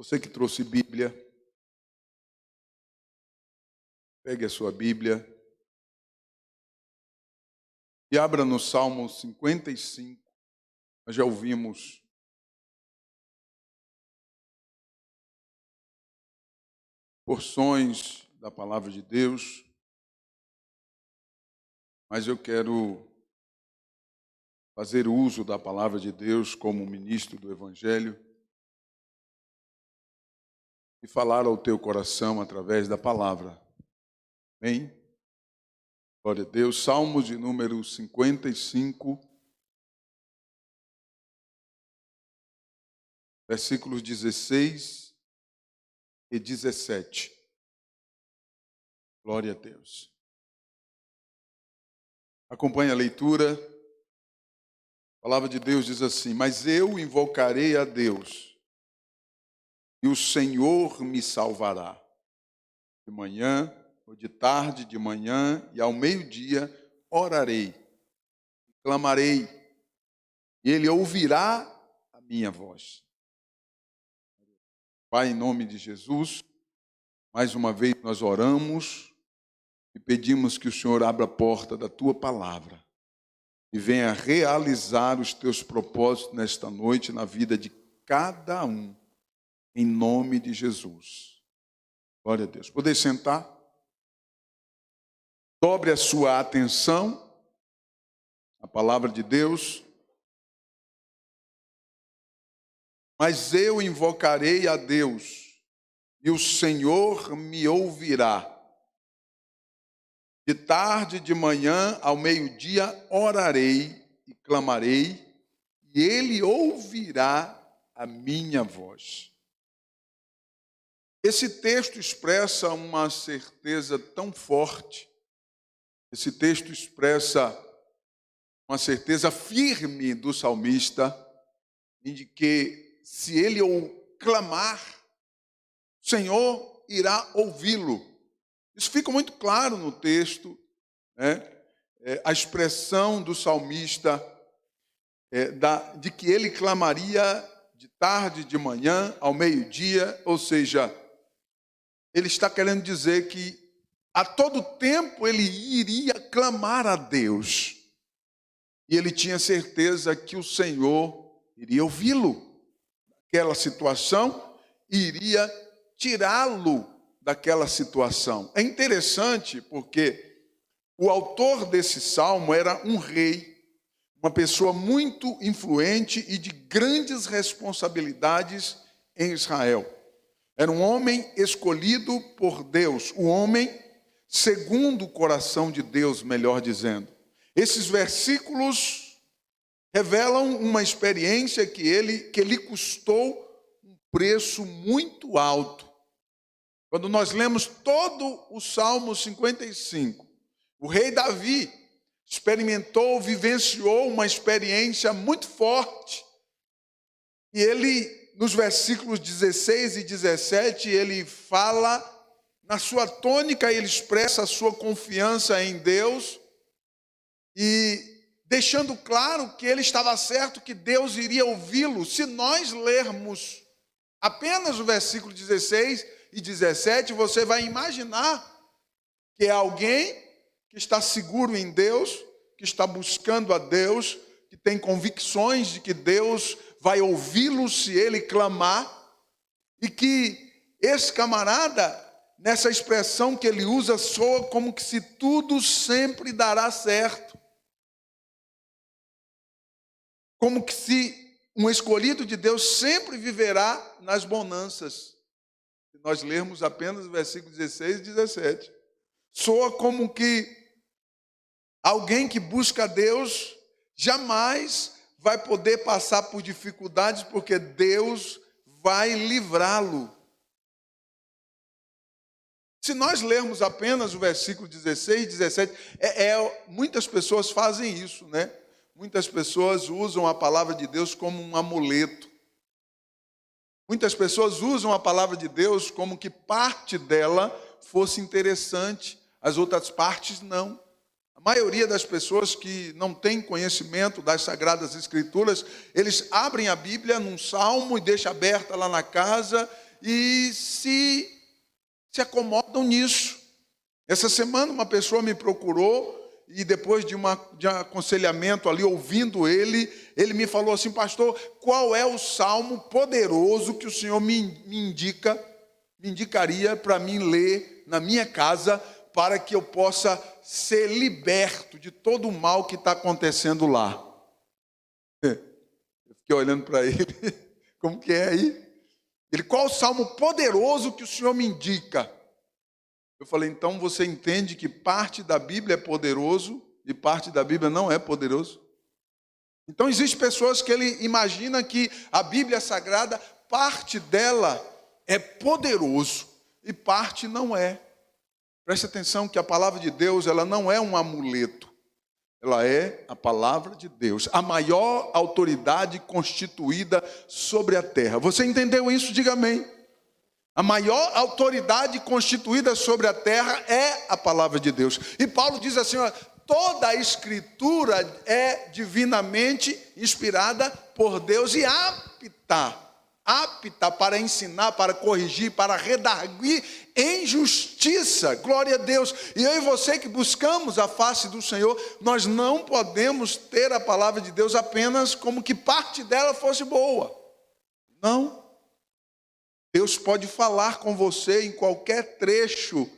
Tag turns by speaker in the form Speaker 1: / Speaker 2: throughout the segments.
Speaker 1: Você que trouxe Bíblia, pegue a sua Bíblia e abra no Salmo 55. Nós já ouvimos porções da palavra de Deus, mas eu quero fazer uso da palavra de Deus como ministro do Evangelho e falar ao teu coração através da palavra. Amém? Glória a Deus. Salmos de número 55, versículos 16 e 17. Glória a Deus. Acompanhe a leitura. A palavra de Deus diz assim: mas eu invocarei a Deus, e o Senhor me salvará. De manhã, ou de tarde, de manhã, e ao meio-dia, orarei, clamarei, e Ele ouvirá a minha voz. Pai, em nome de Jesus, mais uma vez nós oramos e pedimos que o Senhor abra a porta da Tua palavra e venha realizar os Teus propósitos nesta noite na vida de cada um, em nome de Jesus. Glória a Deus. Poder sentar? Dobre a sua atenção à palavra de Deus. Mas eu invocarei a Deus, e o Senhor me ouvirá. De tarde, de manhã, ao meio-dia, orarei e clamarei, e Ele ouvirá a minha voz. Esse texto expressa uma certeza tão forte, esse texto expressa uma certeza firme do salmista, de que se ele clamar, o Senhor irá ouvi-lo. Isso fica muito claro no texto, né? A expressão do salmista de que ele clamaria de tarde, de manhã, ao meio-dia, ou seja, ele está querendo dizer que a todo tempo ele iria clamar a Deus. E ele tinha certeza que o Senhor iria ouvi-lo daquela situação e iria tirá-lo daquela situação. É interessante porque o autor desse salmo era um rei, uma pessoa muito influente e de grandes responsabilidades em Israel. Era um homem escolhido por Deus, o homem segundo o coração de Deus, melhor dizendo. Esses versículos revelam uma experiência que lhe custou um preço muito alto. Quando nós lemos todo o Salmo 55, o rei Davi experimentou, vivenciou uma experiência muito forte. E ele, nos versículos 16 e 17, ele fala, na sua tônica, ele expressa a sua confiança em Deus e deixando claro que ele estava certo que Deus iria ouvi-lo. Se nós lermos apenas o versículo 16 e 17, você vai imaginar que é alguém que está seguro em Deus, que está buscando a Deus, que tem convicções de que Deus vai ouvi-lo se ele clamar, e que esse camarada, nessa expressão que ele usa, soa como que se tudo sempre dará certo. Como que se um escolhido de Deus sempre viverá nas bonanças. Se nós lermos apenas o versículo 16 e 17. Soa como que alguém que busca Deus jamais vai poder passar por dificuldades, porque Deus vai livrá-lo. Se nós lermos apenas o versículo 16 e 17, muitas pessoas fazem isso, né? Muitas pessoas usam a palavra de Deus como um amuleto. Muitas pessoas usam a palavra de Deus como que parte dela fosse interessante, as outras partes não. A maioria das pessoas que não tem conhecimento das Sagradas Escrituras, eles abrem a Bíblia num salmo e deixam aberta lá na casa e se acomodam nisso. Essa semana uma pessoa me procurou e depois de aconselhamento ali, ouvindo ele me falou assim: pastor, qual é o salmo poderoso que o Senhor me indicaria para mim ler na minha casa, para que eu possa ser liberto de todo o mal que está acontecendo lá? Eu fiquei olhando para ele, como que é aí? Ele: qual o salmo poderoso que o Senhor me indica? Eu falei: então você entende que parte da Bíblia é poderoso e parte da Bíblia não é poderoso? Então existem pessoas que ele imagina que a Bíblia Sagrada, parte dela é poderoso e parte não é. Preste atenção que a palavra de Deus, ela não é um amuleto. Ela é a palavra de Deus, a maior autoridade constituída sobre a terra. Você entendeu isso? Diga amém. A maior autoridade constituída sobre a terra é a palavra de Deus. E Paulo diz assim: ó, toda a escritura é divinamente inspirada por Deus e apta para ensinar, para corrigir, para redarguir em justiça. Glória a Deus. E eu e você que buscamos a face do Senhor, nós não podemos ter a palavra de Deus apenas como que parte dela fosse boa. Não. Deus pode falar com você em qualquer trecho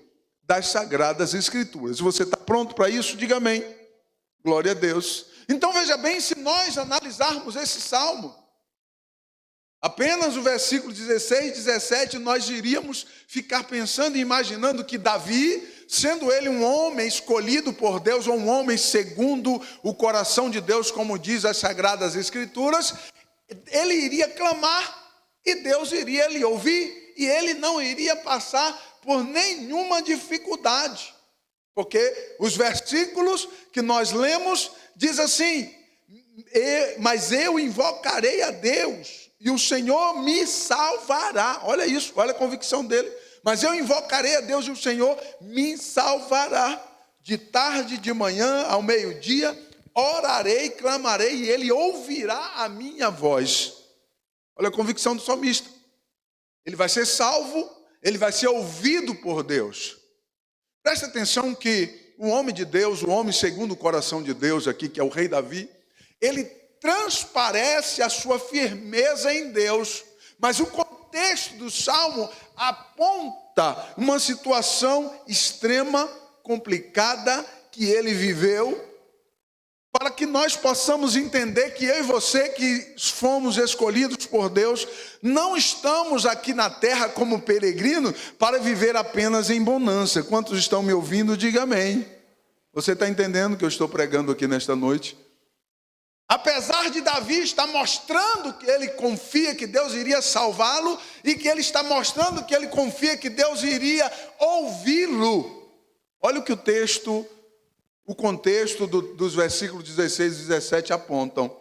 Speaker 1: das Sagradas Escrituras. Se você está pronto para isso, diga amém. Glória a Deus. Então veja bem, se nós analisarmos esse salmo, apenas o versículo 16 e 17, nós iríamos ficar pensando e imaginando que Davi, sendo ele um homem escolhido por Deus, ou um homem segundo o coração de Deus, como diz as Sagradas Escrituras, ele iria clamar e Deus iria lhe ouvir, e ele não iria passar por nenhuma dificuldade, porque os versículos que nós lemos diz assim: mas eu invocarei a Deus e o Senhor me salvará. Olha isso, olha a convicção dele. Mas eu invocarei a Deus e o Senhor me salvará. De tarde, de manhã, ao meio-dia, orarei, clamarei e ele ouvirá a minha voz. Olha a convicção do salmista. Ele vai ser salvo, ele vai ser ouvido por Deus. Presta atenção que um homem de Deus, um homem segundo o coração de Deus aqui, que é o rei Davi, ele transparece a sua firmeza em Deus. Mas o contexto do salmo aponta uma situação extrema, complicada, que ele viveu, para que nós possamos entender que eu e você que fomos escolhidos por Deus, não estamos aqui na terra como peregrinos para viver apenas em bonança. Quantos estão me ouvindo? Diga amém. Você está entendendo o que eu estou pregando aqui nesta noite? Apesar de Davi estar mostrando que ele confia que Deus iria salvá-lo, e que ele está mostrando que ele confia que Deus iria ouvi-lo. Olha o que o contexto dos versículos 16 e 17 apontam.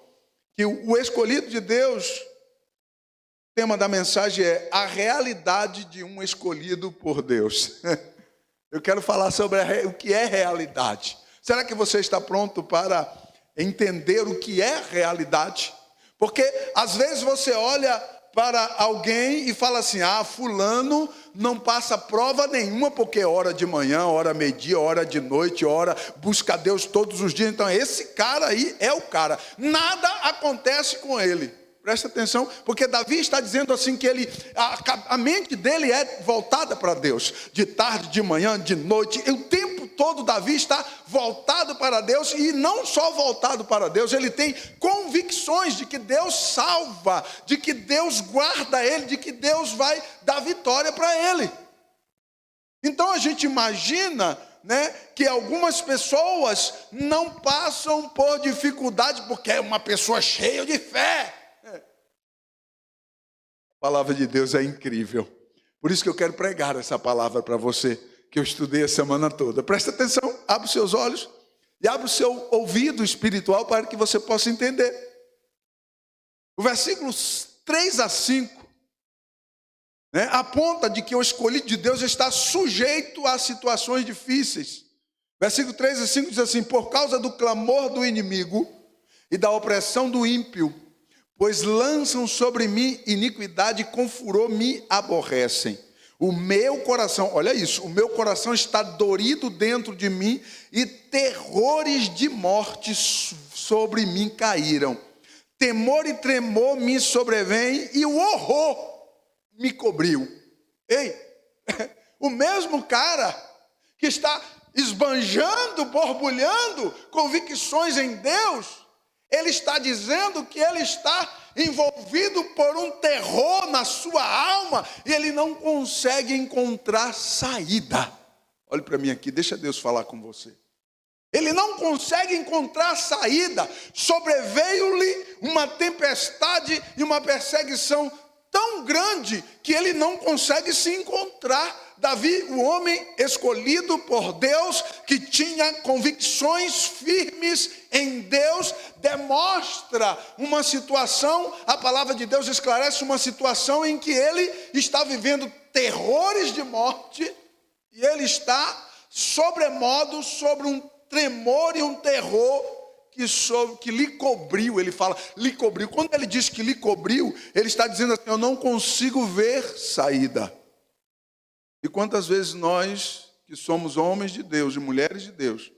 Speaker 1: Que o escolhido de Deus, o tema da mensagem é a realidade de um escolhido por Deus. Eu quero falar sobre o que é realidade. Será que você está pronto para entender o que é realidade? Porque às vezes você olha para alguém e fala assim: fulano não passa prova nenhuma, porque ora de manhã, ora meio-dia, ora de noite, ora busca Deus todos os dias. Então esse cara aí é o cara, nada acontece com ele. Presta atenção, porque Davi está dizendo assim que a mente dele é voltada para Deus, de tarde, de manhã, de noite, o tempo todo Davi está voltado para Deus, e não só voltado para Deus, ele tem convicções de que Deus salva, de que Deus guarda ele, de que Deus vai dar vitória para ele. Então a gente imagina, que algumas pessoas não passam por dificuldade porque é uma pessoa cheia de fé. A palavra de Deus é incrível. Por isso que eu quero pregar essa palavra para você, que eu estudei a semana toda. Presta atenção, abre os seus olhos e abre o seu ouvido espiritual para que você possa entender. O versículo 3 a 5 aponta de que o escolhido de Deus está sujeito a situações difíceis. Versículo 3 a 5 diz assim: por causa do clamor do inimigo e da opressão do ímpio, pois lançam sobre mim iniquidade e com furor me aborrecem. O meu coração, olha isso, o meu coração está dorido dentro de mim e terrores de morte sobre mim caíram. Temor e tremor me sobrevêm e o horror me cobriu. Ei, o mesmo cara que está esbanjando, borbulhando convicções em Deus, ele está dizendo que ele está envolvido por um terror na sua alma e ele não consegue encontrar saída. Olhe para mim aqui, deixa Deus falar com você. Ele não consegue encontrar saída. Sobreveio-lhe uma tempestade e uma perseguição tão grande que ele não consegue se encontrar. Davi, o homem escolhido por Deus, que tinha convicções firmes em Deus, demonstra uma situação, a palavra de Deus esclarece uma situação em que ele está vivendo terrores de morte, e ele está sobremodo sobre um tremor e um terror que lhe cobriu. Ele fala, lhe cobriu. Quando ele diz que lhe cobriu, ele está dizendo assim, eu não consigo ver saída. E quantas vezes nós, que somos homens de Deus e mulheres de Deus,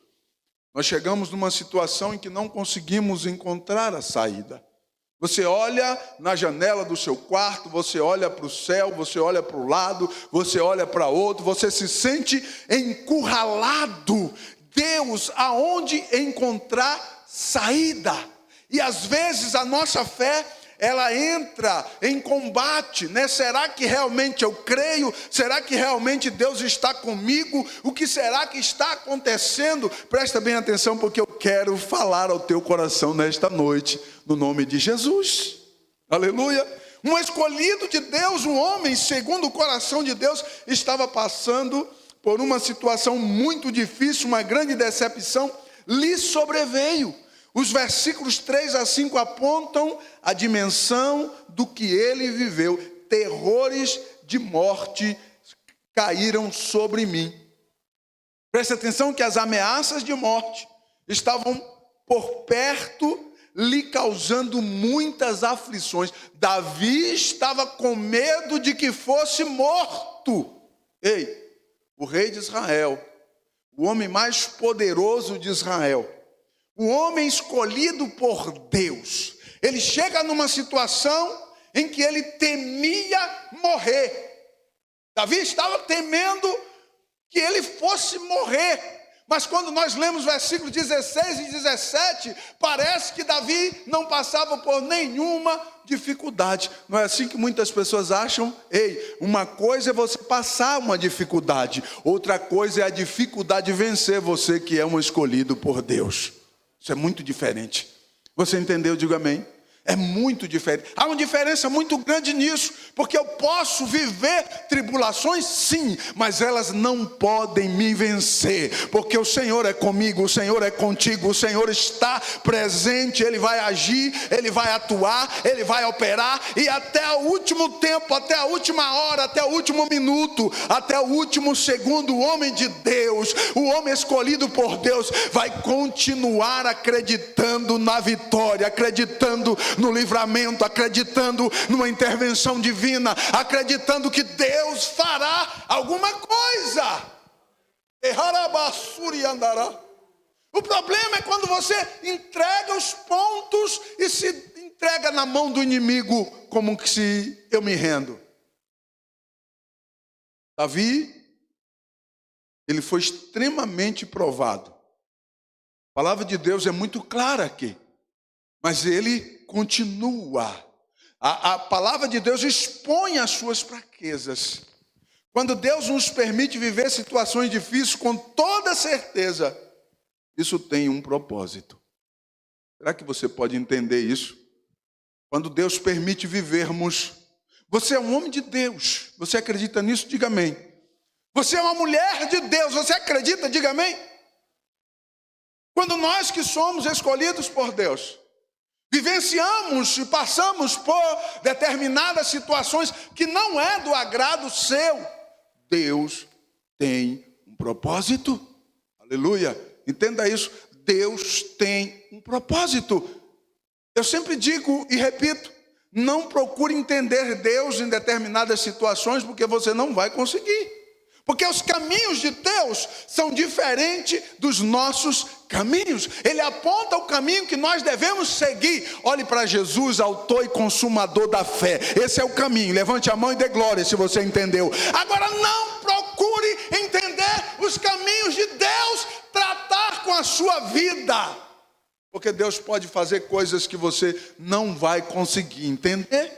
Speaker 1: nós chegamos numa situação em que não conseguimos encontrar a saída. Você olha na janela do seu quarto, você olha para o céu, você olha para o lado, você olha para outro, você se sente encurralado. Deus, aonde encontrar saída? E às vezes a nossa fé, ela entra em combate, né? Será que realmente eu creio? Será que realmente Deus está comigo? O que será que está acontecendo? Presta bem atenção, porque eu quero falar ao teu coração nesta noite, no nome de Jesus. Aleluia! Um escolhido de Deus, um homem segundo o coração de Deus, estava passando por uma situação muito difícil, uma grande decepção, lhe sobreveio. Os versículos 3 a 5 apontam a dimensão do que ele viveu. Terrores de morte caíram sobre mim. Preste atenção que as ameaças de morte estavam por perto, lhe causando muitas aflições. Davi estava com medo de que fosse morto. Ei, o rei de Israel, o homem mais poderoso de Israel, o homem escolhido por Deus, ele chega numa situação em que ele temia morrer. Davi estava temendo que ele fosse morrer. Mas quando nós lemos versículos 16 e 17, parece que Davi não passava por nenhuma dificuldade. Não é assim que muitas pessoas acham? Ei, uma coisa é você passar uma dificuldade, outra coisa é a dificuldade vencer você que é um escolhido por Deus. Isso é muito diferente. Você entendeu? Diga amém. É muito diferente. Há uma diferença muito grande nisso, porque eu posso viver tribulações, sim, mas elas não podem me vencer, porque o Senhor é comigo, o Senhor é contigo, o Senhor está presente, Ele vai agir, Ele vai atuar, Ele vai operar, e até o último tempo, até a última hora, até o último minuto, até o último segundo, o homem de Deus, o homem escolhido por Deus, vai continuar acreditando na vitória, acreditando no livramento, acreditando numa intervenção divina, acreditando que Deus fará alguma coisa. O problema é quando você entrega os pontos e se entrega na mão do inimigo, como que se eu me rendo. Davi, ele foi extremamente provado. A palavra de Deus é muito clara aqui, mas ele continua. A palavra de Deus expõe as suas fraquezas. Quando Deus nos permite viver situações difíceis, com toda certeza, isso tem um propósito. Será que você pode entender isso? Quando Deus permite vivermos, você é um homem de Deus, você acredita nisso? Diga amém. Você é uma mulher de Deus, você acredita? Diga amém. Quando nós que somos escolhidos por Deus, vivenciamos e passamos por determinadas situações que não é do agrado seu, Deus tem um propósito. Aleluia. Entenda isso. Deus tem um propósito. Eu sempre digo e repito, não procure entender Deus em determinadas situações, porque você não vai conseguir. Porque os caminhos de Deus são diferentes dos nossos caminhos. Ele aponta o caminho que nós devemos seguir. Olhe para Jesus, autor e consumador da fé. Esse é o caminho. Levante a mão e dê glória se você entendeu. Agora não procure entender os caminhos de Deus, tratar com a sua vida. Porque Deus pode fazer coisas que você não vai conseguir entender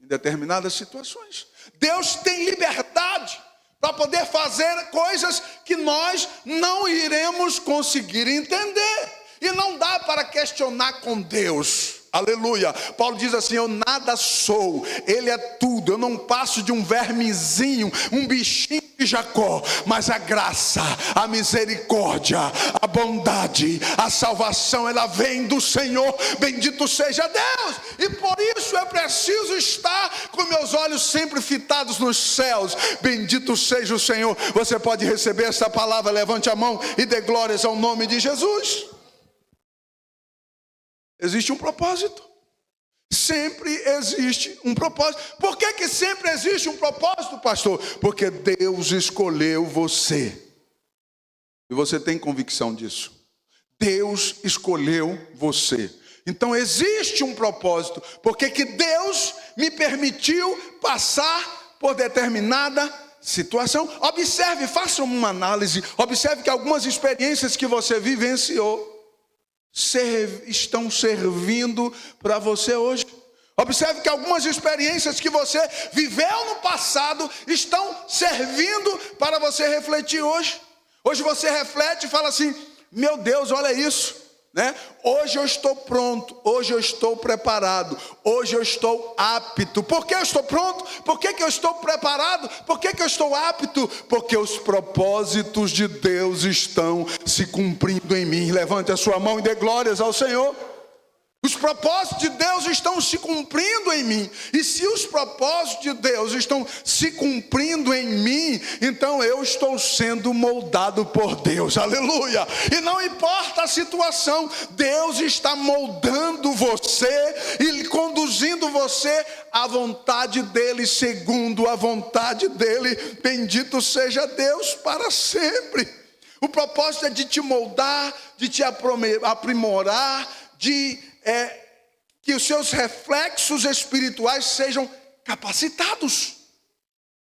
Speaker 1: em determinadas situações. Deus tem liberdade para poder fazer coisas que nós não iremos conseguir entender. E não dá para questionar com Deus. Aleluia. Paulo diz assim: eu nada sou, Ele é tudo. Eu não passo de um vermezinho, um bichinho de Jacó. Mas a graça, a misericórdia, a bondade, a salvação, ela vem do Senhor. Bendito seja Deus. E por isso eu preciso estar com meus olhos sempre fitados nos céus. Bendito seja o Senhor. Você pode receber esta palavra. Levante a mão e dê glórias ao nome de Jesus. Existe um propósito. Sempre existe um propósito. Por que sempre existe um propósito, pastor? Porque Deus escolheu você. E você tem convicção disso. Deus escolheu você. Então existe um propósito. Porque que Deus me permitiu passar por determinada situação. Observe, faça uma análise. Observe que algumas experiências que você vivenciou estão servindo para você hoje. Observe que algumas experiências que você viveu no passado estão servindo para você refletir hoje. Hoje você reflete e fala assim: meu Deus, olha isso, né? Hoje eu estou pronto, hoje eu estou preparado, hoje eu estou apto. Por que eu estou pronto? Por que eu estou preparado? Por que eu estou apto? Porque os propósitos de Deus estão se cumprindo em mim. Levante a sua mão e dê glórias ao Senhor. Os propósitos de Deus estão se cumprindo em mim. E se os propósitos de Deus estão se cumprindo em mim, então eu estou sendo moldado por Deus. Aleluia! E não importa a situação, Deus está moldando você e conduzindo você à vontade dEle, segundo a vontade dEle. Bendito seja Deus para sempre. O propósito é de te moldar, de te aprimorar, que os seus reflexos espirituais sejam capacitados.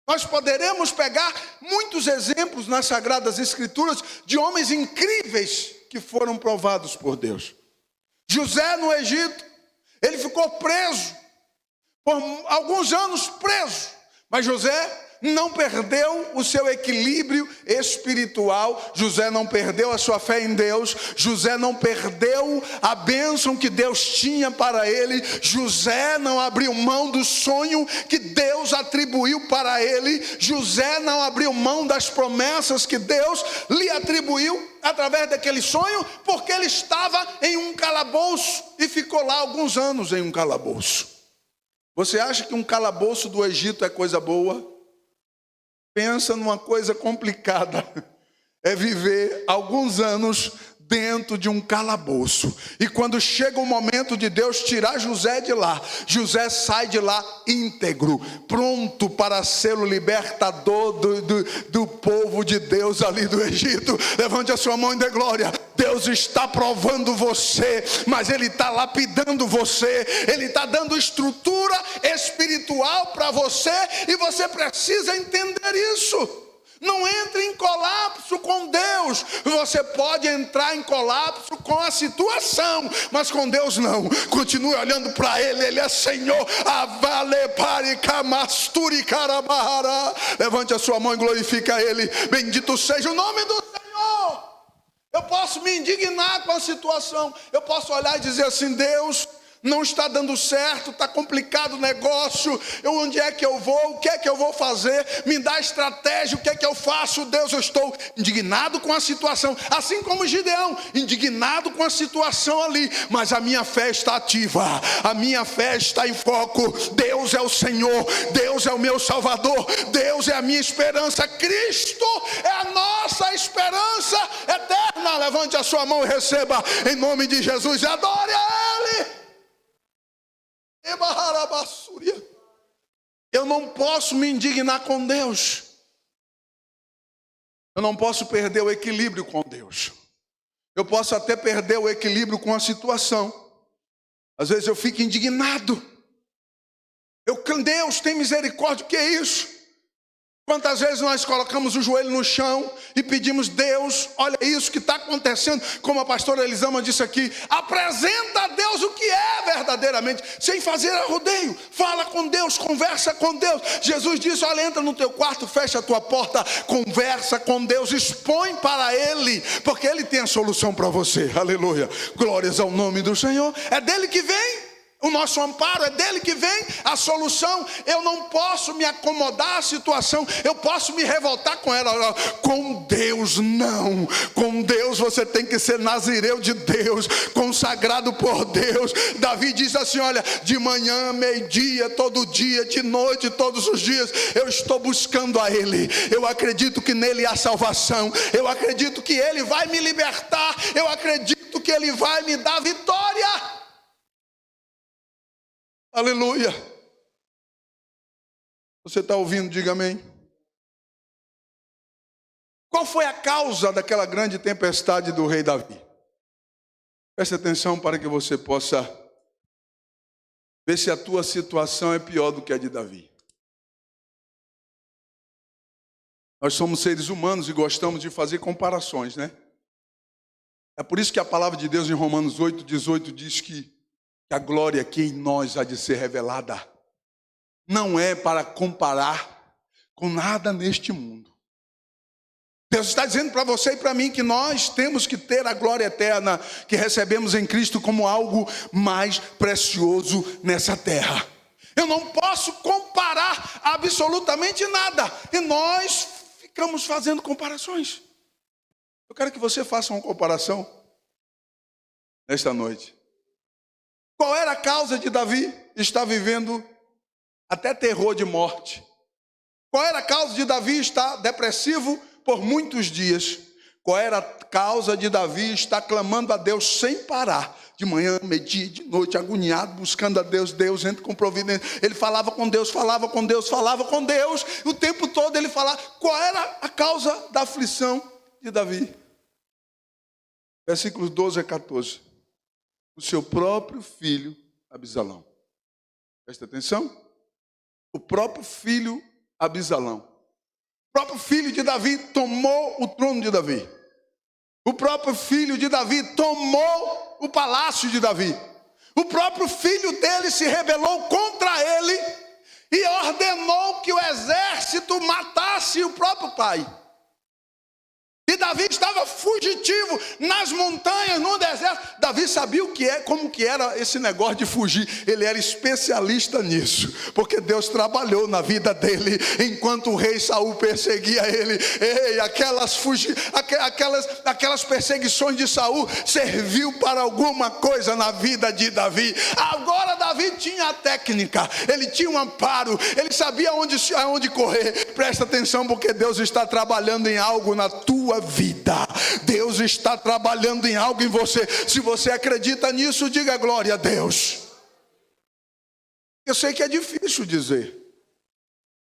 Speaker 1: Nós poderemos pegar muitos exemplos nas Sagradas Escrituras de homens incríveis que foram provados por Deus. José no Egito, ele ficou preso, por alguns anos preso, mas José não perdeu o seu equilíbrio espiritual. José não perdeu a sua fé em Deus. José não perdeu a bênção que Deus tinha para ele. José não abriu mão do sonho que Deus atribuiu para ele. José não abriu mão das promessas que Deus lhe atribuiu através daquele sonho, porque ele estava em um calabouço e ficou lá alguns anos em um calabouço. Você acha que um calabouço do Egito é coisa boa? Pensa numa coisa complicada, é viver alguns anos dentro de um calabouço. E quando chega o momento de Deus tirar José de lá, José sai de lá íntegro, pronto para ser o libertador do povo de Deus ali do Egito. Levante a sua mão e dê glória. Deus está provando você, mas Ele está lapidando você, Ele está dando estrutura espiritual para você, e você precisa entender isso. Não entre em colapso com Deus. Você pode entrar em colapso com a situação, mas com Deus não. Continue olhando para Ele, Ele é Senhor. Levante a sua mão e glorifica Ele. Bendito seja o nome do Senhor. Eu posso me indignar com a situação. Eu posso olhar e dizer assim: Deus, não está dando certo, está complicado o negócio, onde é que eu vou, o que é que eu vou fazer, me dá estratégia, o que é que eu faço? Deus, eu estou indignado com a situação, assim como Gideão, indignado com a situação ali, mas a minha fé está ativa, a minha fé está em foco. Deus é o Senhor, Deus é o meu Salvador, Deus é a minha esperança, Cristo é a nossa esperança eterna. Levante a sua mão e receba em nome de Jesus, e adore a Ele. Eu não posso me indignar com Deus. Eu não posso perder o equilíbrio com Deus. Eu posso até perder o equilíbrio com a situação. Às vezes eu fico indignado. Deus tem misericórdia, o que é isso? Quantas vezes nós colocamos o joelho no chão e pedimos: Deus, olha isso que está acontecendo, como a pastora Elisama disse aqui, apresenta a Deus o que é verdadeiramente, sem fazer arrodeio, fala com Deus, conversa com Deus. Jesus disse: olha, entra no teu quarto, fecha a tua porta, conversa com Deus, expõe para Ele, porque Ele tem a solução para você. Aleluia, glórias ao nome do Senhor. É dele que vem o nosso amparo, é dele que vem a solução. Eu não posso me acomodar à situação, eu posso me revoltar com ela. Com Deus não. Com Deus você tem que ser nazireu de Deus, consagrado por Deus. Davi diz assim: olha, de manhã, meio-dia, todo dia, de noite, todos os dias, eu estou buscando a Ele. Eu acredito que nele há salvação, eu acredito que Ele vai me libertar, eu acredito que Ele vai me dar vitória. Aleluia. Você está ouvindo? Diga amém. Qual foi a causa daquela grande tempestade do rei Davi? Preste atenção para que você possa ver se a tua situação é pior do que a de Davi. Nós somos seres humanos e gostamos de fazer comparações, né? É por isso que a palavra de Deus em Romanos 8:18 diz que a glória que em nós há de ser revelada não é para comparar com nada neste mundo. Deus está dizendo para você e para mim que nós temos que ter a glória eterna que recebemos em Cristo como algo mais precioso nessa terra. Eu não posso comparar absolutamente nada, e nós ficamos fazendo comparações. Eu quero que você faça uma comparação nesta noite. Qual era a causa de Davi estar vivendo até terror de morte? Qual era a causa de Davi estar depressivo por muitos dias? Qual era a causa de Davi estar clamando a Deus sem parar? De manhã, meio-dia, de noite, agoniado, buscando a Deus. Deus entra com providência. Ele falava com Deus, falava com Deus, falava com Deus. O tempo todo ele falava. Qual era a causa da aflição de Davi? Versículos 12 a 14. O seu próprio filho Absalão. Presta atenção. O próprio filho Absalão. O próprio filho de Davi tomou o trono de Davi. O próprio filho de Davi tomou o palácio de Davi. O próprio filho dele se rebelou contra ele e ordenou que o exército matasse o próprio pai. E Davi estava fugitivo nas montanhas, no deserto. Davi sabia como que era esse negócio de fugir. Ele era especialista nisso, porque Deus trabalhou na vida dele enquanto o rei Saul perseguia ele. Ei, aquelas perseguições de Saul serviu para alguma coisa na vida de Davi. Agora Davi tinha a técnica, ele tinha um amparo, ele sabia aonde correr. Presta atenção, porque Deus está trabalhando em algo na tua vida. Deus está trabalhando em algo em você. Se você acredita nisso, diga glória a Deus. Eu sei que é difícil dizer,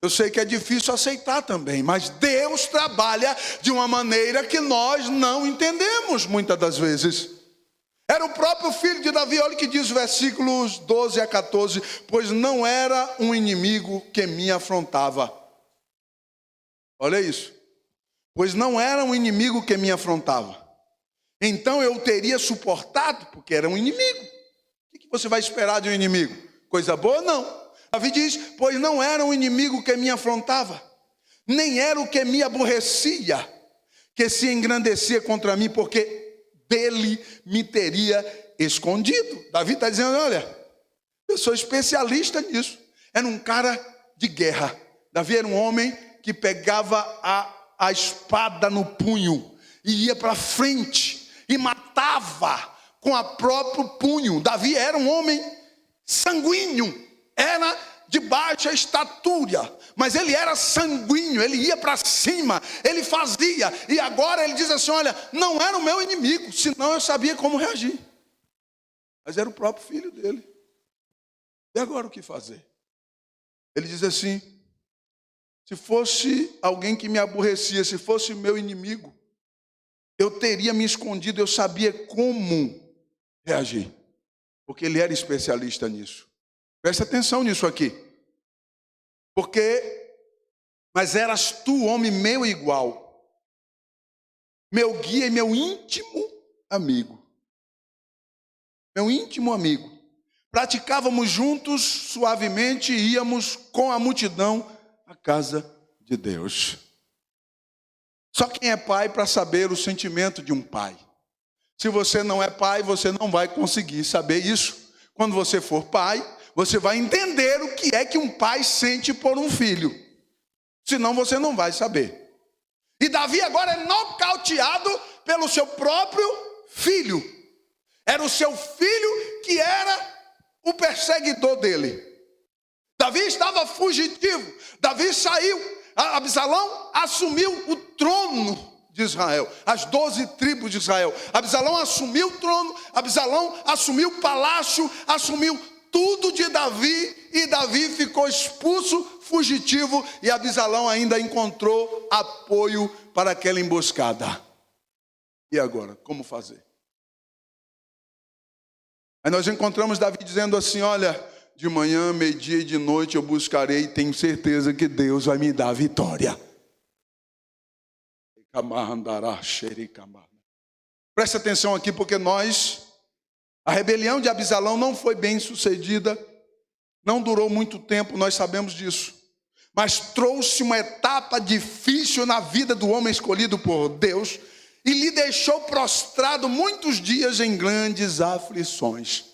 Speaker 1: eu sei que é difícil aceitar também, mas Deus trabalha de uma maneira que nós não entendemos muitas das vezes. Era o próprio filho de Davi. Olha o que diz os versículos 12 a 14. Pois não era um inimigo que me afrontava. Olha isso. Pois não era um inimigo que me afrontava. Então eu teria suportado, porque era um inimigo. O que você vai esperar de um inimigo? Coisa boa? Não. Davi diz: pois não era um inimigo que me afrontava, nem era o que me aborrecia, que se engrandecia contra mim, porque dele me teria escondido. Davi está dizendo: olha, eu sou especialista nisso. Era um cara de guerra. Davi era um homem que pegava a espada no punho e ia para frente e matava com a próprio punho. Davi era um homem sanguíneo, era de baixa estatura, mas ele era sanguíneo, ele ia para cima, ele fazia. E agora ele diz assim: olha, não era o meu inimigo, senão eu sabia como reagir. Mas era o próprio filho dele. E agora o que fazer? Ele diz assim: se fosse alguém que me aborrecia, se fosse meu inimigo, eu teria me escondido, eu sabia como reagir. Porque ele era especialista nisso. Presta atenção nisso aqui. Mas eras tu, homem meu igual, meu guia e meu íntimo amigo. Meu íntimo amigo. Praticávamos juntos, suavemente, íamos com a multidão à casa de Deus. Só quem é pai para saber o sentimento de um pai. Se você não é pai, você não vai conseguir saber isso. Quando você for pai, você vai entender o que é que um pai sente por um filho. Senão você não vai saber. E Davi agora é nocauteado pelo seu próprio filho. Era o seu filho que era o perseguidor dele. Davi estava fugitivo. Davi saiu. Absalão assumiu o trono de Israel. As 12 tribos de Israel. Absalão assumiu o trono. Absalão assumiu o palácio. Assumiu tudo de Davi. E Davi ficou expulso, fugitivo. E Absalão ainda encontrou apoio para aquela emboscada. E agora, como fazer? Aí nós encontramos Davi dizendo assim: olha, de manhã, meio-dia e de noite eu buscarei e tenho certeza que Deus vai me dar a vitória. Presta atenção aqui, porque a rebelião de Absalão não foi bem sucedida, não durou muito tempo, nós sabemos disso. Mas trouxe uma etapa difícil na vida do homem escolhido por Deus, e lhe deixou prostrado muitos dias em grandes aflições.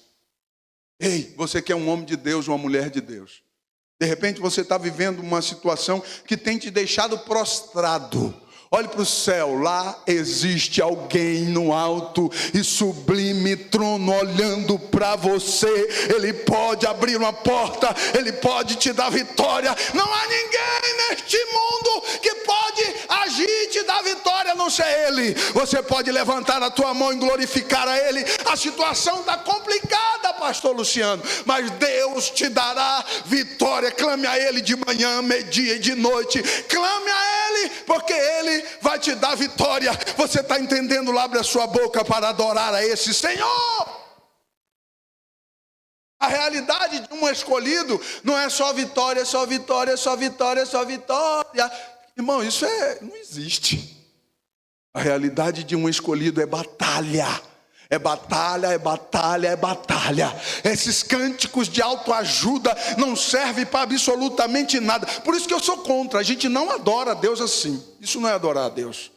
Speaker 1: Ei, você que é um homem de Deus, uma mulher de Deus. De repente você está vivendo uma situação que tem te deixado prostrado. Olhe para o céu, lá existe alguém no alto e sublime trono olhando para você. Ele pode abrir uma porta, ele pode te dar vitória. Não há ninguém neste mundo que pode agir e te dar vitória, a não ser ele. Você pode levantar a tua mão e glorificar a ele. A situação está complicada, pastor Luciano, mas Deus te dará vitória. Clame a ele de manhã, meio-dia e de noite. Clame a ele, porque ele vai te dar vitória. Você está entendendo? Abre a sua boca para adorar a esse Senhor. A realidade de um escolhido não é só vitória, só vitória, só vitória, só vitória. Irmão, isso não existe. A realidade de um escolhido é batalha. É batalha, é batalha, é batalha. Esses cânticos de autoajuda não servem para absolutamente nada. Por isso que eu sou contra. A gente não adora a Deus assim. Isso não é adorar a Deus.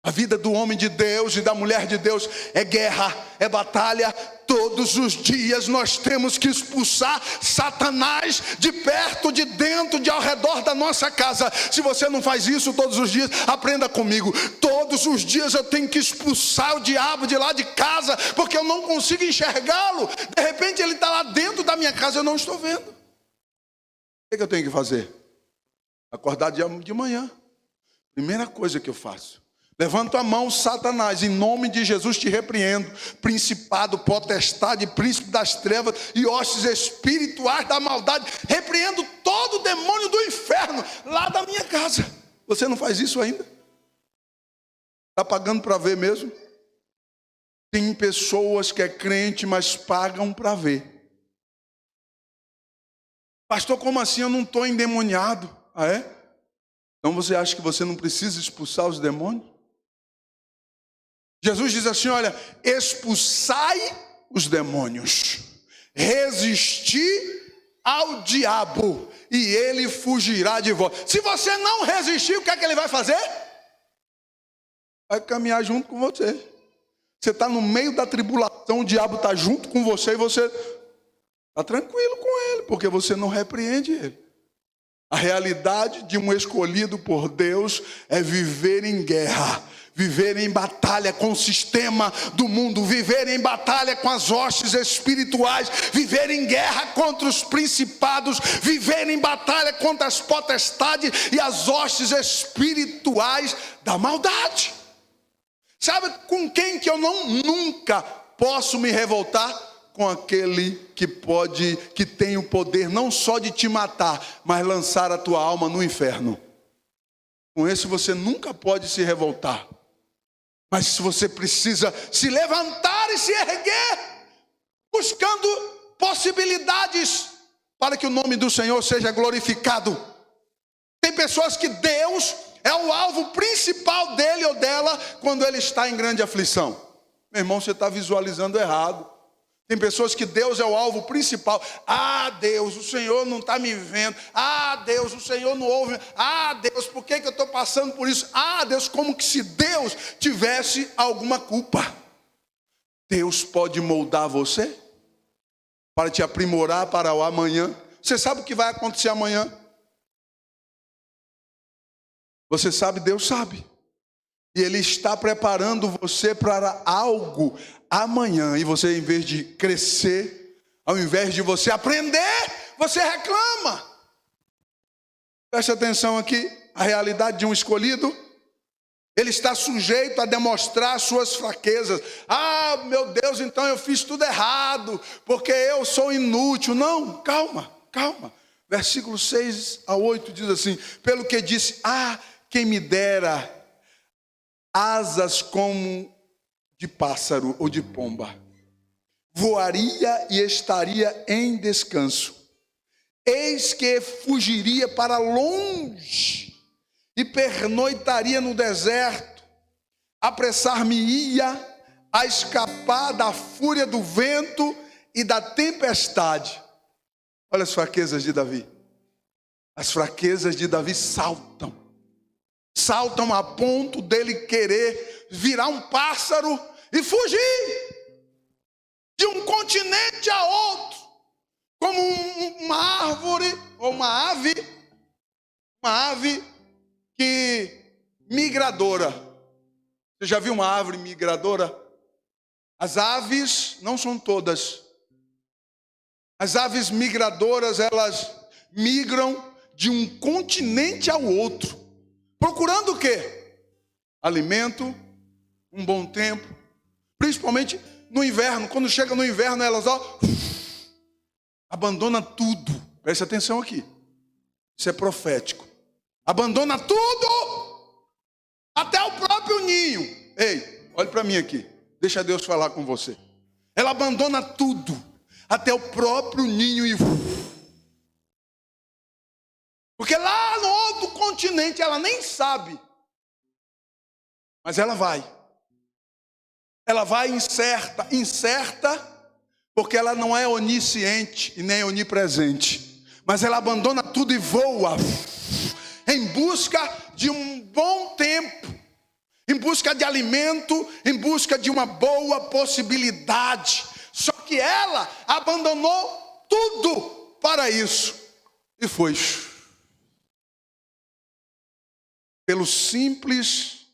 Speaker 1: A vida do homem de Deus e da mulher de Deus é guerra, é batalha. Todos os dias nós temos que expulsar Satanás de perto, de dentro, de ao redor da nossa casa. Se você não faz isso todos os dias, aprenda comigo. Todos os dias eu tenho que expulsar o diabo de lá de casa, porque eu não consigo enxergá-lo. De repente ele está lá dentro da minha casa, eu não estou vendo. O que eu tenho que fazer? Acordar de manhã. Primeira coisa que eu faço. Levanto a mão, Satanás, em nome de Jesus te repreendo. Principado, potestade, príncipe das trevas e hostes espirituais da maldade. Repreendo todo o demônio do inferno lá da minha casa. Você não faz isso ainda? Está pagando para ver mesmo? Tem pessoas que é crente, mas pagam para ver. Pastor, como assim? Eu não estou endemoniado. Ah, é? Então você acha que você não precisa expulsar os demônios? Jesus diz assim, olha, expulsai os demônios, resisti ao diabo e ele fugirá de vós. Se você não resistir, o que é que ele vai fazer? Vai caminhar junto com você. Você está no meio da tribulação, o diabo está junto com você e você está tranquilo com ele, porque você não repreende ele. A realidade de um escolhido por Deus é viver em guerra, viver em batalha com o sistema do mundo, viver em batalha com as hostes espirituais, viver em guerra contra os principados, viver em batalha contra as potestades e as hostes espirituais da maldade. Sabe com quem que eu nunca posso me revoltar? com aquele que tem o poder não só de te matar, mas lançar a tua alma no inferno. Com esse você nunca pode se revoltar. Mas se você precisa se levantar e se erguer, buscando possibilidades para que o nome do Senhor seja glorificado. Tem pessoas que Deus é o alvo principal dele ou dela quando ele está em grande aflição. Meu irmão, você está visualizando errado. Tem pessoas que Deus é o alvo principal. Ah, Deus, o Senhor não está me vendo. Ah, Deus, o Senhor não ouve. Ah, Deus, por que eu estou passando por isso? Ah, Deus, como que se Deus tivesse alguma culpa. Deus pode moldar você para te aprimorar para o amanhã. Você sabe o que vai acontecer amanhã? Você sabe, Deus sabe. E Ele está preparando você para algo amanhã. E você, em vez de crescer, ao invés de você aprender, você reclama. Preste atenção aqui, a realidade de um escolhido. Ele está sujeito a demonstrar suas fraquezas. Ah, meu Deus, então eu fiz tudo errado, porque eu sou inútil. Não, calma. Versículo 6 a 8 diz assim: pelo que disse, quem me dera asas como de pássaro ou de pomba, voaria e estaria em descanso. Eis que fugiria para longe e pernoitaria no deserto, apressar-me-ia a escapar da fúria do vento e da tempestade. Olha as fraquezas de Davi. As fraquezas de Davi saltam a ponto dele querer virar um pássaro e fugir de um continente a outro, como uma árvore ou uma ave migradora. Você já viu uma árvore migradora? As aves, não são todas, as aves migradoras, elas migram de um continente ao outro, procurando o quê? Alimento, um bom tempo, principalmente no inverno. Quando chega no inverno, elas abandonam tudo. Preste atenção aqui, isso é profético. Abandona tudo, até o próprio ninho. Ei, olhe para mim aqui, deixa Deus falar com você. Ela abandona tudo, até o próprio ninho e... porque lá no outro continente ela nem sabe, mas ela vai incerta, porque ela não é onisciente e nem onipresente, mas ela abandona tudo e voa em busca de um bom tempo, em busca de alimento, em busca de uma boa possibilidade. Só que ela abandonou tudo para isso e foi pelo simples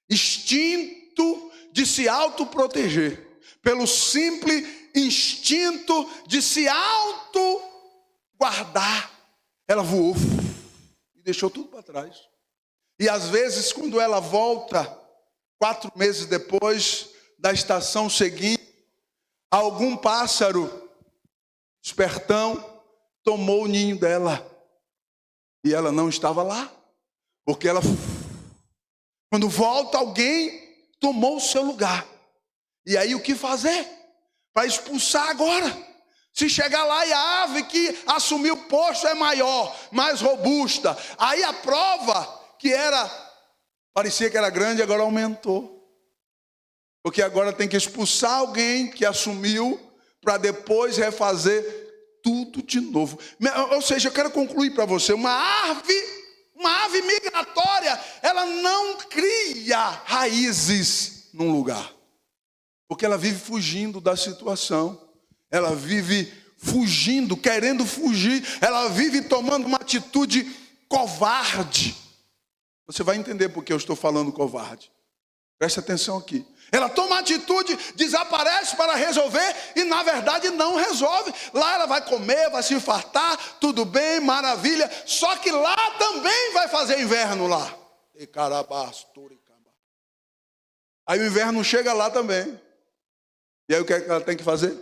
Speaker 1: instinto de se autoproteger, pelo simples instinto de se autoguardar, ela voou e deixou tudo para trás. E às vezes, quando ela volta 4 meses depois da estação seguinte, algum pássaro espertão tomou o ninho dela e ela não estava lá. Porque ela, quando volta, alguém tomou o seu lugar. E aí o que fazer? Para expulsar agora. Se chegar lá e a ave que assumiu o posto é maior, mais robusta. Aí a prova que parecia que era grande, agora aumentou. Porque agora tem que expulsar alguém que assumiu para depois refazer tudo de novo. Ou seja, eu quero concluir para você, uma ave migratória, ela não cria raízes num lugar, porque ela vive fugindo da situação, ela vive fugindo, querendo fugir, ela vive tomando uma atitude covarde. Você vai entender por que eu estou falando covarde. Preste atenção aqui. Ela toma atitude, desaparece para resolver e na verdade não resolve. Lá ela vai comer, vai se fartar, tudo bem, maravilha. Só que lá também vai fazer inverno lá. Aí o inverno chega lá também. E aí o que é que ela tem que fazer?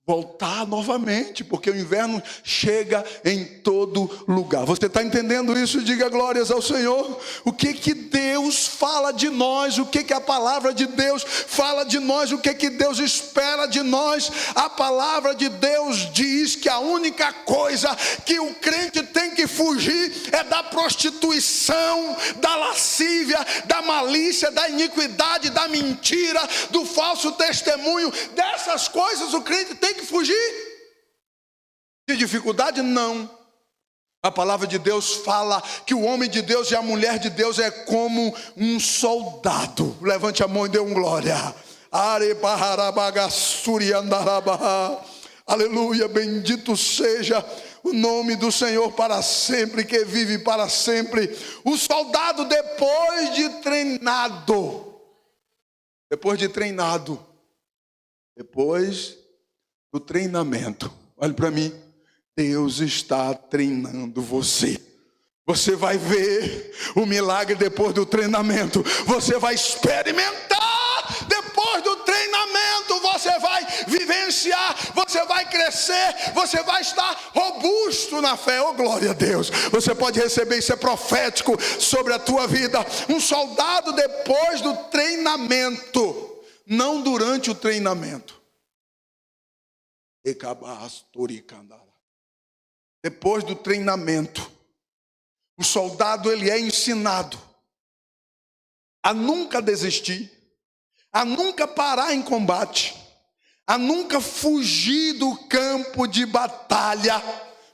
Speaker 1: voltar novamente, porque o inverno chega em todo lugar. Você está entendendo isso? Diga glórias ao Senhor. O que Deus fala de nós, o que a palavra de Deus fala de nós, o que Deus espera de nós. A palavra de Deus diz que a única coisa que o crente tem que fugir é da prostituição, da lascívia, da malícia, da iniquidade, da mentira, do falso testemunho. Dessas coisas o crente tem que fugir. De dificuldade? Não. A palavra de Deus fala que o homem de Deus e a mulher de Deus é como um soldado. Levante a mão e dê um glória. Aleluia, bendito seja o nome do Senhor para sempre, que vive para sempre. O soldado depois de treinado, depois do treinamento, olhe para mim, Deus está treinando você. Você vai ver o milagre depois do treinamento. Você vai experimentar depois do treinamento. Você vai vivenciar, você vai crescer, você vai estar robusto na fé. Oh, glória a Deus. Você pode receber, isso é profético sobre a tua vida. Um soldado depois do treinamento, não durante o treinamento. Depois do treinamento, o soldado ele é ensinado a nunca desistir, a nunca parar em combate, a nunca fugir do campo de batalha,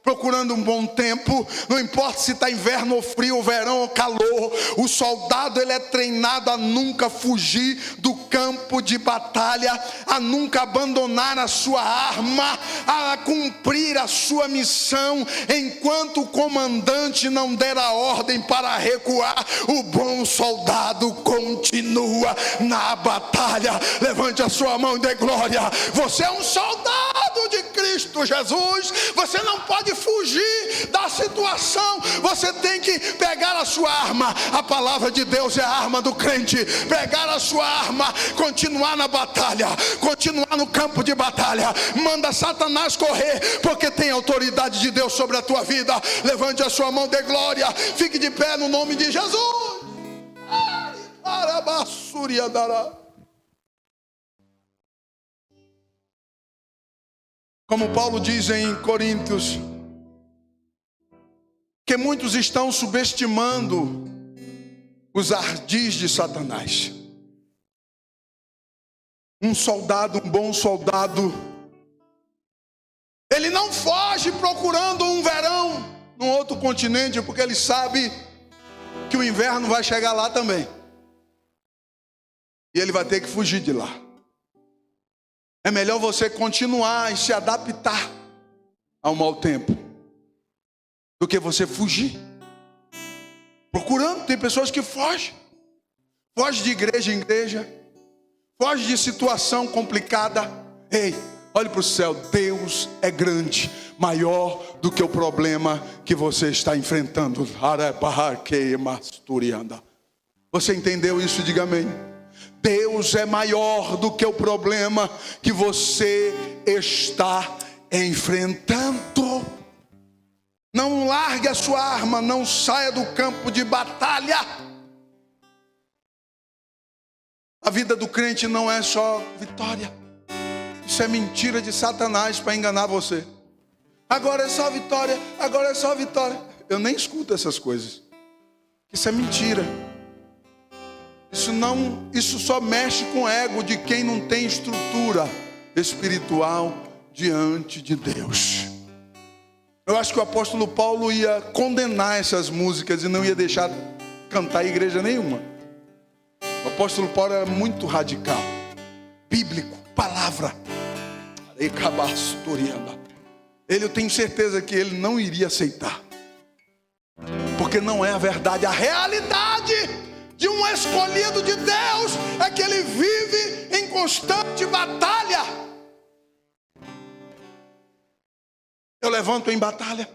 Speaker 1: procurando um bom tempo. Não importa se está inverno ou frio, ou verão ou calor, o soldado ele é treinado a nunca fugir do campo de batalha, a nunca abandonar a sua arma, a cumprir a sua missão, enquanto o comandante não der a ordem para recuar. O bom soldado continua na batalha. Levante a sua mão e dê glória. Você é um soldado de Cristo Jesus. Você não pode fugir da situação. Você tem que pegar a sua arma. A palavra de Deus é a arma do crente. Pegar a sua arma, continuar na batalha, continuar no campo de batalha. Manda Satanás correr, porque tem autoridade de Deus sobre a tua vida. Levante a sua mão, dê glória. Fique de pé no nome de Jesus. Como Paulo diz em Coríntios, que muitos estão subestimando os ardis de Satanás. Um soldado, um bom soldado, ele não foge procurando um verão num outro continente, porque ele sabe que o inverno vai chegar lá também, e ele vai ter que fugir de lá. É melhor você continuar e se adaptar ao mau tempo do que você fugir procurando. Tem pessoas que fogem de igreja em igreja, foge de situação complicada. Ei, olhe para o céu. Deus é grande, maior do que o problema que você está enfrentando. Você entendeu isso? Diga amém. Deus é maior do que o problema que você está enfrentando. Não largue a sua arma, não saia do campo de batalha. A vida do crente não é só vitória. Isso é mentira de Satanás para enganar você. Agora é só vitória, agora é só vitória. Eu nem escuto essas coisas. Isso é mentira. Isso só mexe com o ego de quem não tem estrutura espiritual diante de Deus. Eu acho que o apóstolo Paulo ia condenar essas músicas e não ia deixar cantar em igreja nenhuma. O apóstolo Paulo era muito radical, bíblico, palavra. Eu tenho certeza que ele não iria aceitar, porque não é a verdade. A realidade de um escolhido de Deus é que ele vive em constante batalha. Eu levanto em batalha.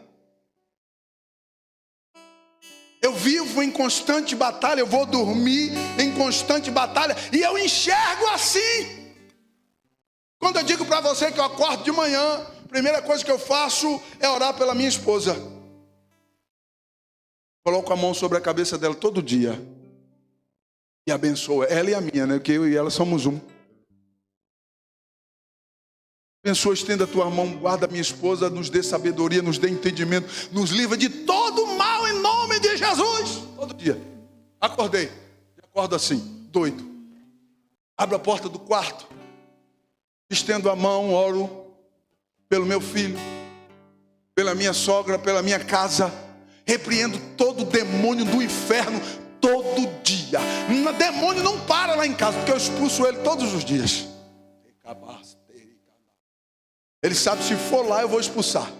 Speaker 1: Eu vivo em constante batalha. Eu vou dormir em constante batalha. E eu enxergo assim. quando eu digo para você que eu acordo de manhã, a primeira coisa que eu faço é orar pela minha esposa. Coloco a mão sobre a cabeça dela todo dia e abençoa ela e a minha, né? Porque eu e ela somos um. Abençoa, estenda a tua mão, guarda a minha esposa, nos dê sabedoria, nos dê entendimento, nos livra de todo mal em nome de Jesus. Todo dia. Acordei. Acordo assim, doido. Abro a porta do quarto. Estendo a mão, oro pelo meu filho, pela minha sogra, pela minha casa. Repreendo todo demônio do inferno todo dia. O demônio não para lá em casa, porque eu expulso ele todos os dias. Ele sabe, se for lá eu vou expulsar.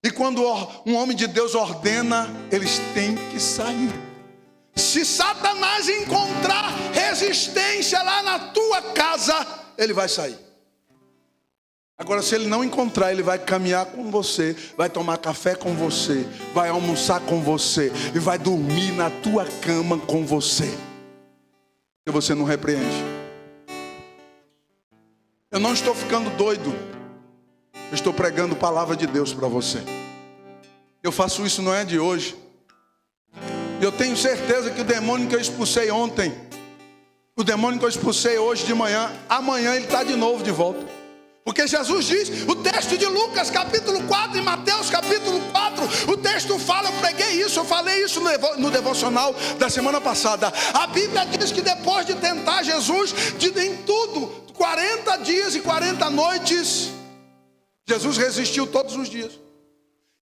Speaker 1: E quando um homem de Deus ordena, eles têm que sair. Se Satanás encontrar resistência lá na tua casa, ele vai sair. Agora, se ele não encontrar, ele vai caminhar com você, vai tomar café com você, vai almoçar com você e vai dormir na tua cama com você. E você não repreende. Eu não estou ficando doido. Eu estou pregando palavra de Deus para você. Eu faço isso não é de hoje. Eu tenho certeza que o demônio que eu expulsei ontem, o demônio que eu expulsei hoje de manhã, amanhã ele está de novo de volta. Porque Jesus diz, o texto de Lucas capítulo 4 e Mateus capítulo 4, o texto fala, eu preguei isso, eu falei isso no devocional da semana passada. A Bíblia diz que depois de tentar Jesus, em tudo, 40 dias e 40 noites, Jesus resistiu todos os dias.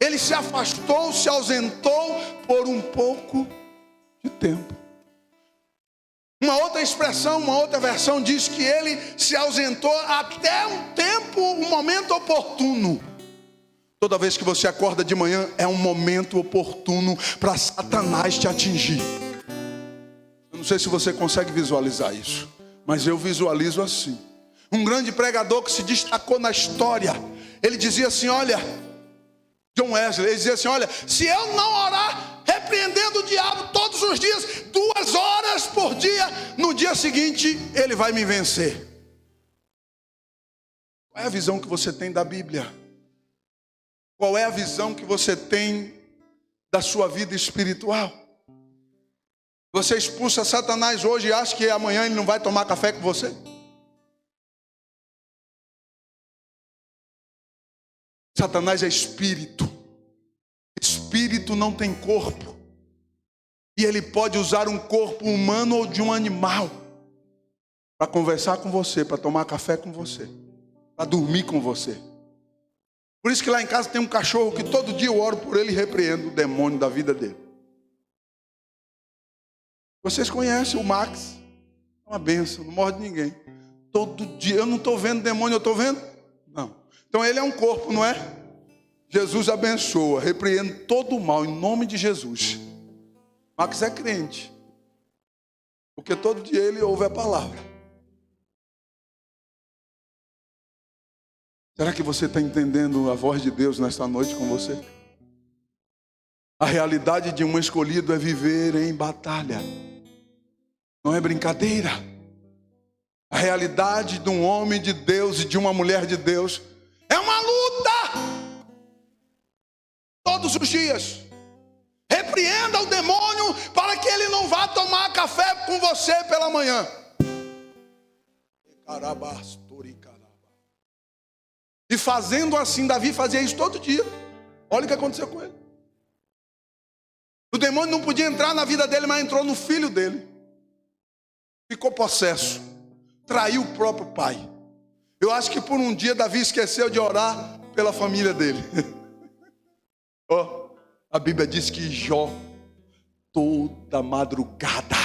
Speaker 1: Ele se afastou, se ausentou por um pouco de tempo. Uma outra expressão, uma outra versão diz que ele se ausentou até um tempo, um momento oportuno. Toda vez que você acorda de manhã é um momento oportuno para Satanás te atingir. Eu não sei se você consegue visualizar isso, mas eu visualizo assim. Um grande pregador que se destacou na história, ele dizia assim, olha, John Wesley, ele dizia assim, olha, se eu não orar repreendendo o diabo todos os dias, 2 horas por dia, no dia seguinte ele vai me vencer. Qual é a visão que você tem da Bíblia? Qual é a visão que você tem da sua vida espiritual? Você expulsa Satanás hoje e acha que amanhã ele não vai tomar café com você? Satanás é espírito. Espírito não tem corpo. E ele pode usar um corpo humano ou de um animal para conversar com você, para tomar café com você, para dormir com você. Por isso que lá em casa tem um cachorro que todo dia eu oro por ele e repreendo o demônio da vida dele. Vocês conhecem o Max? É uma bênção, não morde ninguém. Todo dia, eu não estou vendo demônio, eu estou vendo? Não. Então ele é um corpo, não é? Jesus abençoa, repreende todo o mal em nome de Jesus. Max é crente, porque todo dia ele ouve a palavra. Será que você está entendendo a voz de Deus nesta noite com você? A realidade de um escolhido é viver em batalha, não é brincadeira. A realidade de um homem de Deus e de uma mulher de Deus é uma luta. Todos os dias. Repreenda o demônio para que ele não vá tomar café com você pela manhã. E fazendo assim, Davi fazia isso todo dia. Olha o que aconteceu com ele. O demônio não podia entrar na vida dele, mas entrou no filho dele. Ficou possesso. Traiu o próprio pai. Eu acho que por um dia Davi esqueceu de orar pela família dele. Oh, a Bíblia diz que Jó, toda madrugada,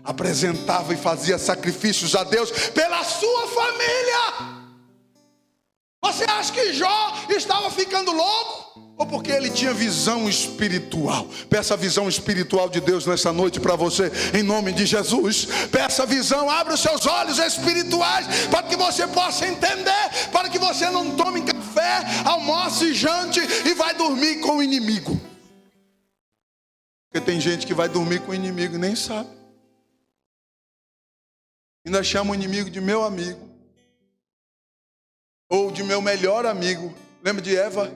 Speaker 1: apresentava e fazia sacrifícios a Deus pela sua família. Você acha que Jó estava ficando louco? Ou porque ele tinha visão espiritual? Peça a visão espiritual de Deus nessa noite para você, em nome de Jesus. Peça a visão, abra os seus olhos espirituais, para que você possa entender, para que você não tome café, almoce, jante e vai dormir com o inimigo. Porque tem gente que vai dormir com o inimigo e nem sabe. Ainda chama o inimigo de meu amigo. ou de meu melhor amigo. Lembra de Eva?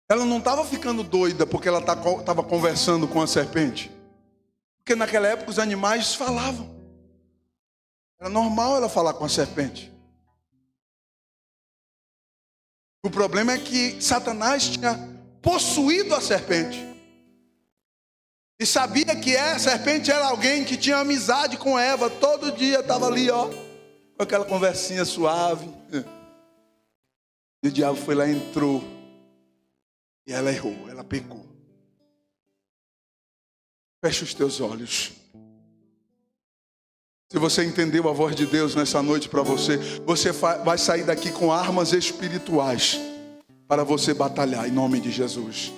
Speaker 1: Ela não estava ficando doida porque ela estava conversando com a serpente. Porque naquela época os animais falavam. Era normal ela falar com a serpente. O problema é que Satanás tinha possuído a serpente. E sabia que a serpente era alguém que tinha amizade com Eva. Todo dia estava ali, ó, com aquela conversinha suave. E o diabo foi lá e entrou. E ela errou, ela pecou. Feche os teus olhos. Se você entendeu a voz de Deus nessa noite para você, você vai sair daqui com armas espirituais para você batalhar em nome de Jesus.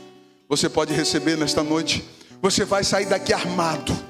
Speaker 1: Você pode receber nesta noite. Você vai sair daqui armado.